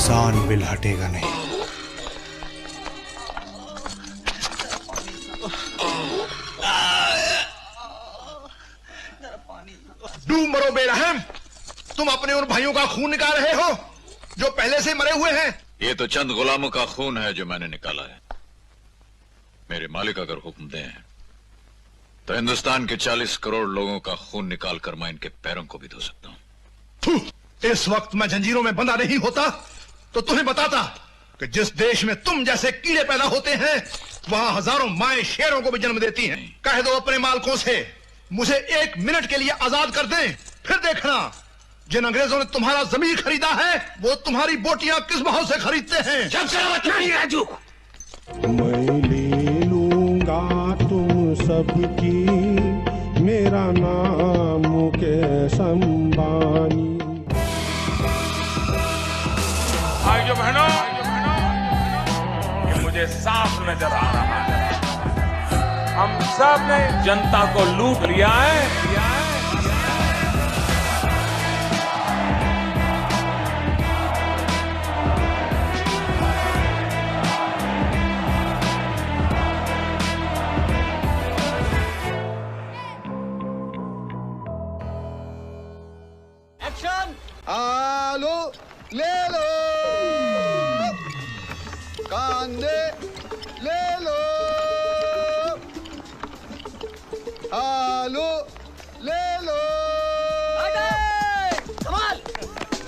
किसान बिल हटेगा नहीं। डूब मरो बेरहम, तुम अपने उन भाइयों का खून निकाल रहे हो जो पहले से मरे हुए हैं। ये तो चंद गुलामों का खून है जो मैंने निकाला है। मेरे मालिक अगर हुक्म दें तो हिंदुस्तान के 40 करोड़ लोगों का खून निकाल कर मैं इनके पैरों को भी धो सकता हूं। इस वक्त मैं जंजीरों में बंधा नहीं होता तो तुम्हें बताता कि जिस देश में तुम जैसे कीड़े पैदा होते हैं वहां हजारों माएं शेरों को भी जन्म देती हैं। कह दो अपने मालकों से मुझे 1 मिनट के लिए आजाद कर दें, फिर देखना जिन अंग्रेजों ने तुम्हारा जमीन खरीदा है वो तुम्हारी बोटियां किस भाव से खरीदते हैं। जब नहीं राजू, मैं ले लूंगा तुम सबकी, मेरा नाम मुकेश अंबानी। भाइयों बहनों, ये मुझे साफ नजर आ रहा है, हम सब ने जनता को लूट लिया है। आलू ले लो, कांदे ले लो, आलू ले लो। कमाल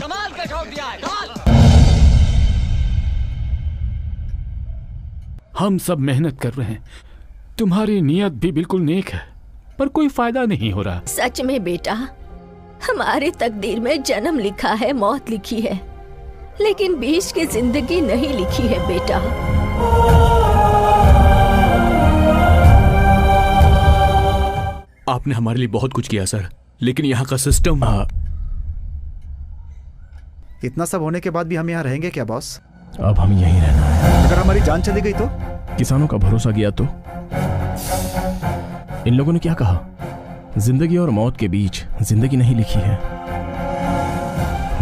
कमाल का शॉट दिया है, कमाल। हम सब मेहनत कर रहे हैं, तुम्हारी नीयत भी बिल्कुल नेक है, पर कोई फायदा नहीं हो रहा। सच में बेटा, हमारी तकदीर में जन्म लिखा है, मौत लिखी है, लेकिन बीच की जिंदगी नहीं लिखी है बेटा। आपने हमारे लिए बहुत कुछ किया सर, लेकिन यहाँ का सिस्टम। इतना सब होने के बाद भी हम यहाँ रहेंगे क्या बॉस? अब हम यहीं रहना है। अगर हमारी जान चली गई तो? किसानों का भरोसा गया तो? इन लोगों ने क्या कहा? जिंदगी और मौत के बीच जिंदगी नहीं लिखी है,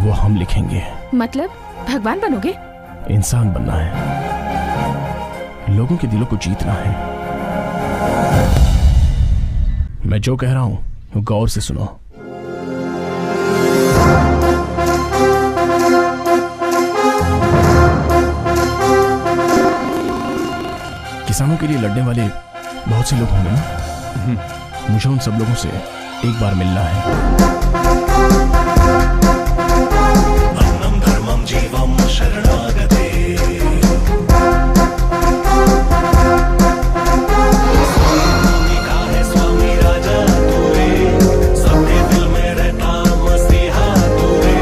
वो हम लिखेंगे। मतलब भगवान बनोगे? इंसान बनना है, लोगों के दिलों को जीतना है। मैं जो कह रहा हूं गौर से सुनो। किसानों के लिए लड़ने वाले बहुत से लोग होंगे ना, मुझे उन सब लोगों से एक बार मिलना है। अन्नम धर्मम जीवम शरणागते, स्वामी राजा तूरे, सबके दिल में रहता मसीहा तूरे।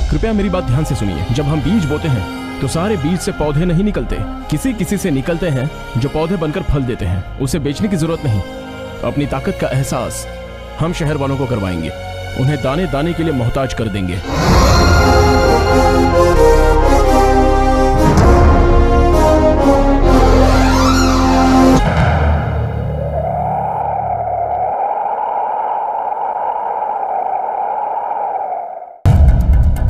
कृपया मेरी बात ध्यान से सुनिए। जब हम बीज बोते हैं तो सारे बीज से पौधे नहीं निकलते, किसी किसी से निकलते हैं जो पौधे बनकर फल देते हैं। उसे बेचने की जरूरत नहीं। अपनी ताकत का एहसास हम शहर वालों को करवाएंगे, उन्हें दाने दाने के लिए मोहताज कर देंगे।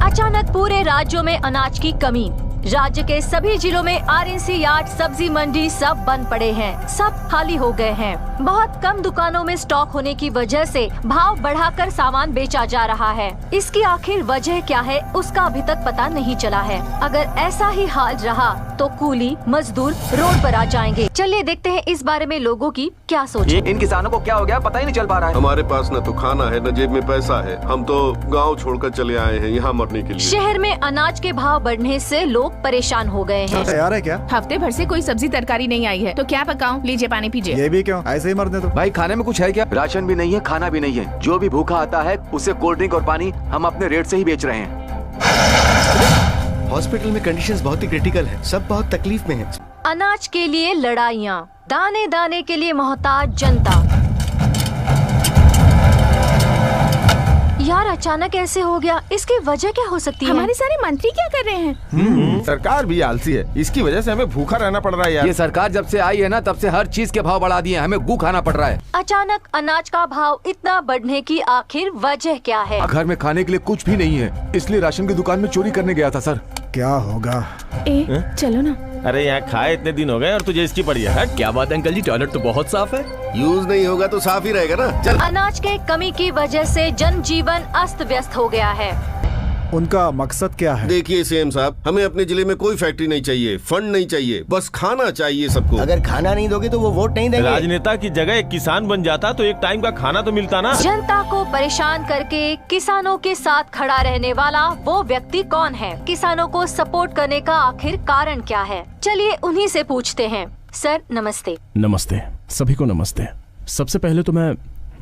अचानक पूरे राज्यों में अनाज की कमी। राज्य के सभी जिलों में आरएनसी यार्ड, सब्जी मंडी सब बंद पड़े हैं, सब खाली हो गए हैं। बहुत कम दुकानों में स्टॉक होने की वजह से भाव बढ़ाकर सामान बेचा जा रहा है। इसकी आखिर वजह क्या है उसका अभी तक पता नहीं चला है। अगर ऐसा ही हाल रहा तो कूली मजदूर रोड पर आ जाएंगे। चलिए देखते हैं इस बारे में लोगों की क्या सोच है। इन किसानों को क्या हो गया पता ही नहीं चल पा रहा है। हमारे पास न तो खाना है न जेब में पैसा है, हम तो गाँव छोड़कर चले आए हैं यहाँ मरने के लिए। शहर में अनाज के भाव बढ़ने से लोग परेशान हो गए हैं। तैयार है क्या? हफ्ते भर से कोई सब्जी तरकारी नहीं आई है तो क्या पकाऊं? लीजिए पानी पीजिए। ये भी क्यों? ऐसे ही मरने दो। भाई खाने में कुछ है क्या? राशन भी नहीं है, खाना भी नहीं है। जो भी भूखा आता है उसे कोल्ड ड्रिंक और पानी हम अपने रेट से ही बेच रहे हैं। हॉस्पिटल में कंडीशंस बहुत ही क्रिटिकल है, सब बहुत तकलीफ में है। अनाज के लिए लड़ाइयाँ, दाने दाने के लिए मोहताज जनता। यार अचानक ऐसे हो गया, इसकी वजह क्या हो सकती है? हमारे सारे मंत्री क्या कर रहे हैं? सरकार भी आलसी है, इसकी वजह से हमें भूखा रहना पड़ रहा है यार। ये सरकार जब से आई है ना, तब से हर चीज के भाव बढ़ा दिए, हमें गू खाना पड़ रहा है। अचानक अनाज का भाव इतना बढ़ने की आखिर वजह क्या है? घर में खाने के लिए कुछ भी नहीं है, इसलिए राशन की दुकान में चोरी करने गया था सर। क्या होगा? चलो ना। अरे यहाँ खाए इतने दिन हो गए और तुझे इसकी पड़ी है। क्या बात है अंकल जी, टॉयलेट तो बहुत साफ है। यूज नहीं होगा तो साफ ही रहेगा ना। चल। अनाज के कमी की वजह से जनजीवन अस्त व्यस्त हो गया है। उनका मकसद क्या है? देखिए सीएम साहब, हमें अपने जिले में कोई फैक्ट्री नहीं चाहिए, फंड नहीं चाहिए, बस खाना चाहिए सबको। अगर खाना नहीं दोगे तो वो वोट नहीं देंगे। राजनेता की जगह एक किसान बन जाता तो एक टाइम का खाना तो मिलता ना। जनता को परेशान करके किसानों के साथ खड़ा रहने वाला वो व्यक्ति कौन है? किसानों को सपोर्ट करने का आखिर कारण क्या है? चलिए उन्हीं से पूछते हैं। सर नमस्ते। नमस्ते, सभी को नमस्ते। सबसे पहले तो मैं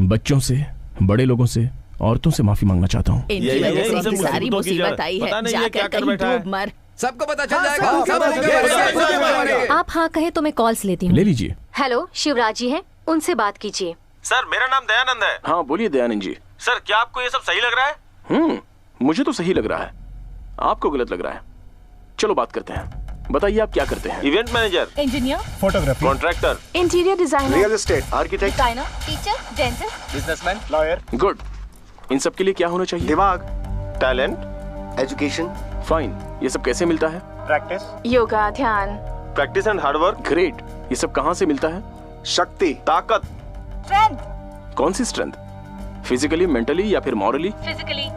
बच्चों से, बड़े लोगों से, औरतों से माफी मांगना चाहता हूँ। इनकी वजह से इतनी सारी मुसीबत आई है, जाकर कहीं डूब मर। सबको पता चल जाएगा। आप हाँ कहे तो मैं कॉल्स लेती हूँ। ले लीजिए। हेलो, शिवराज जी हैं, उनसे बात कीजिए। सर मेरा नाम दयानंद है। हाँ बोलिए दयानंद जी। सर क्या आपको ये सब सही लग रहा है? मुझे तो सही लग रहा है, आपको गलत लग रहा है। चलो बात करते हैं, बताइए आप क्या करते हैं? Event manager, engineer, photography, contractor, interior designer, real estate, architect, designer, teacher, dentist, businessman, lawyer. Good. इन सब के लिए क्या होना चाहिए? दिमाग, टैलेंट, एजुकेशन, फाइन। ये सब कैसे मिलता है? प्रैक्टिस, योगा, ध्यान, practice and hard work. Great. ये सब कहाँ से मिलता है? शक्ति, ताकत, स्ट्रेंथ, कौन सी स्ट्रेंथ? फिजिकली, मेंटली या फिर मॉरली? Physically,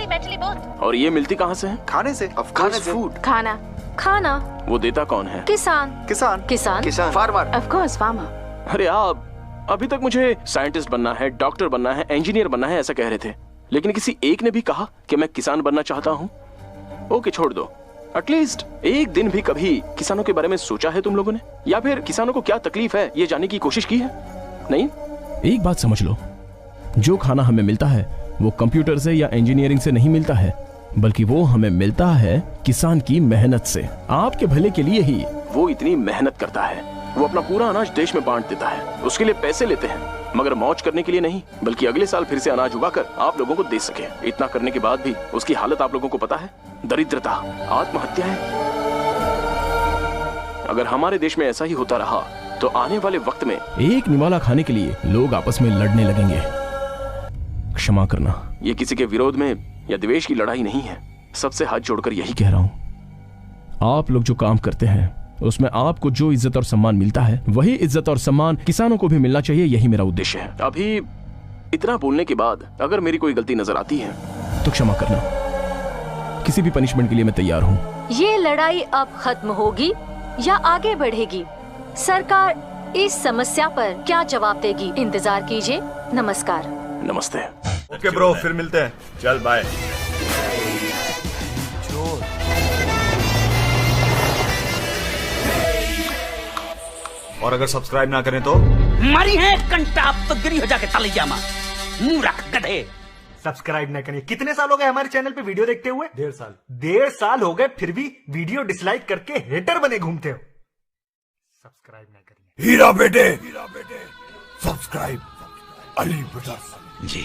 mentally both. और ये मिलती कहाँ से है? खाने से, खाने से। फूड, खाना, खाना। वो देता कौन है? किसान। किसान, किसान, किसान, फार्मर, ऑफ कोर्स फार्मर। अरे आप अभी तक मुझे साइंटिस्ट बनना है, डॉक्टर बनना है, इंजीनियर बनना है ऐसा कह रहे थे, लेकिन किसी एक ने भी कहा कि मैं किसान बनना चाहता हूँ? ओके छोड़ दो, एटलीस्ट एक दिन भी कभी किसानों के बारे में सोचा है तुम लोगों ने? या फिर किसानों को क्या तकलीफ है ये जानने की कोशिश की है? नहीं। एक बात समझ लो, जो खाना हमें मिलता है वो कंप्यूटर से या इंजीनियरिंग से नहीं मिलता है, बल्कि वो हमें मिलता है किसान की मेहनत से। आपके भले के लिए ही वो इतनी मेहनत करता है। वो अपना पूरा अनाज देश में बांट देता है, उसके लिए पैसे लेते हैं, मगर मौज करने के लिए नहीं, बल्कि अगले साल फिर से अनाज उगाकर आप लोगों को दे सके। इतना करने के बाद भी उसकी हालत आप लोगों को पता है? दरिद्रता, आत्महत्या है। अगर हमारे देश में ऐसा ही होता रहा तो आने वाले वक्त में एक निवाला खाने के लिए लोग आपस में लड़ने लगेंगे। क्षमा करना, ये किसी के विरोध में या द्वेष की लड़ाई नहीं है, सबसे हाथ जोड़कर यही कह रहा हूँ। आप लोग जो काम करते हैं उसमें आपको जो इज्जत और सम्मान मिलता है, वही इज्जत और सम्मान किसानों को भी मिलना चाहिए, यही मेरा उद्देश्य है। अभी इतना बोलने के बाद अगर मेरी कोई गलती नजर आती है तो क्षमा करना, किसी भी पनिशमेंट के लिए मैं तैयार हूँ। ये लड़ाई अब खत्म होगी या आगे बढ़ेगी? सरकार इस समस्या पर क्या जवाब देगी? इंतजार कीजिए। नमस्कार। नमस्ते। ओके ब्रो, फिर मिलते हैं। चल बाय। और अगर सब्सक्राइब ना करें तो मारी है कंटाप तो गिरी हो जाके तलैया मां मूर्ख गधे। सब्सक्राइब ना करिए। कितने साल हो गए हमारे चैनल पे वीडियो देखते हुए? 1.5 साल। 1.5 साल हो गए, फिर भी वीडियो डिसलाइक करके हेटर बने घूमते हो। सब्सक्राइब ना करिए। हीरा बेटे सब्सक्राइब अली ब्रदर्स। जी।